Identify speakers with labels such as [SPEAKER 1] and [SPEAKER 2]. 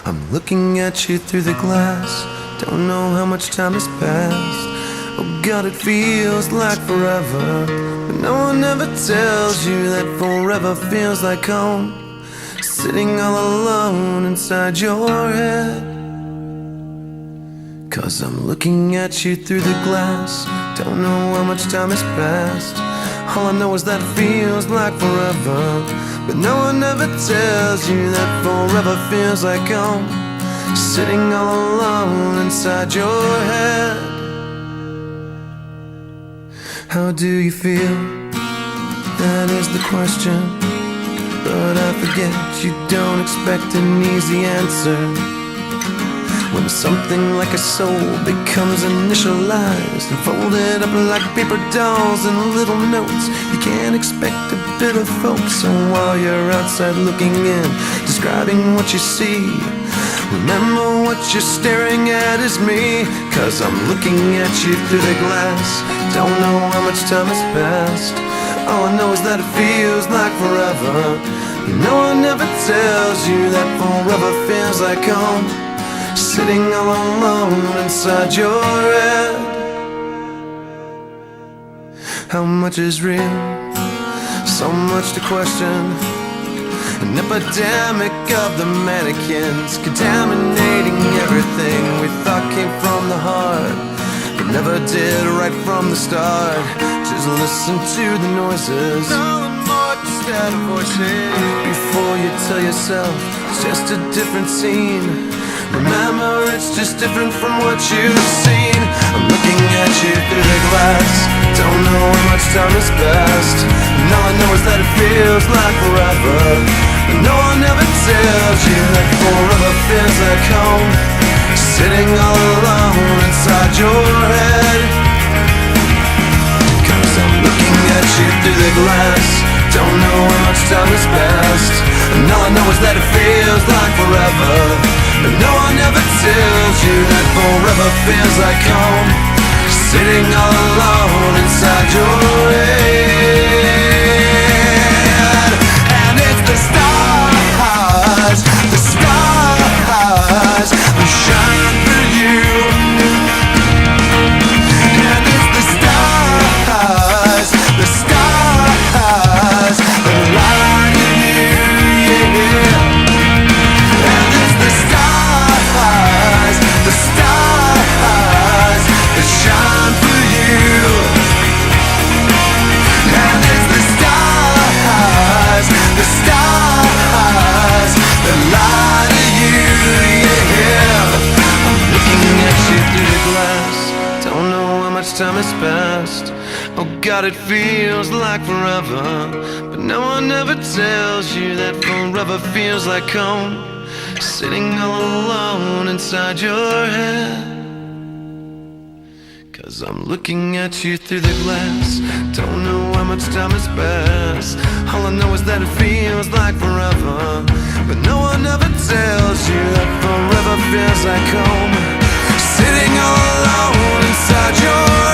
[SPEAKER 1] I'm looking at you through the glass. Don't know how much time has passed. Oh God, it feels like forever, but no one ever tells you that forever feels like home. Sitting all alone inside your head. 'Cause I'm looking at you through the glass. Don't know how much time has passed. All I know is that it feels like forever, but no one ever tells you that forever feels like home. Sitting all alone inside your head. How do you feel? That is the question. But I forget you don't expect an easy answer. When something like a soul becomes initialized and folded up like paper dolls and little notes, you can't expect a bit of hope. So while you're outside looking in, describing what you see, remember what you're staring at is me. 'Cause I'm looking at you through the glass. Don't know how much time has passed. All I know is that it feels like forever. No one ever tells you that forever feels like home. Sitting all alone inside your head. How much is real? So much to question. An epidemic of the mannequins, contaminating everything we thought came from the heart, but never did right from the start. Just listen to the noises, instead of voices, before you tell yourself it's just a different scene. Remember, it's just different from what you've seen. I'm looking at you through the glass. Don't know how much time has passed, and all I know is that it feels like forever. But no one ever tells you that forever feels like home. Sitting all alone inside your head. 'Cause I'm looking at you through the glass. Don't know how much time has passed, and all I know is that it feels like forever. But no one ever tells you that forever feels like home. Sitting all alone inside your head. And it's the stars that shine for you. And it's the stars that light in you, yeah. And it's the stars that shine for you. And it's the stars that light in you, yeah. I'm looking at you through the glass. Don't know how much time has passed. Oh God, it feels like forever. But no one ever tells you that forever feels like home. Sitting all alone inside your head. 'Cause I'm looking at you through the glass. Don't know how much time has passed. All I know is that it feels like forever. But no one ever tells you that forever feels like home. Sitting all alone inside your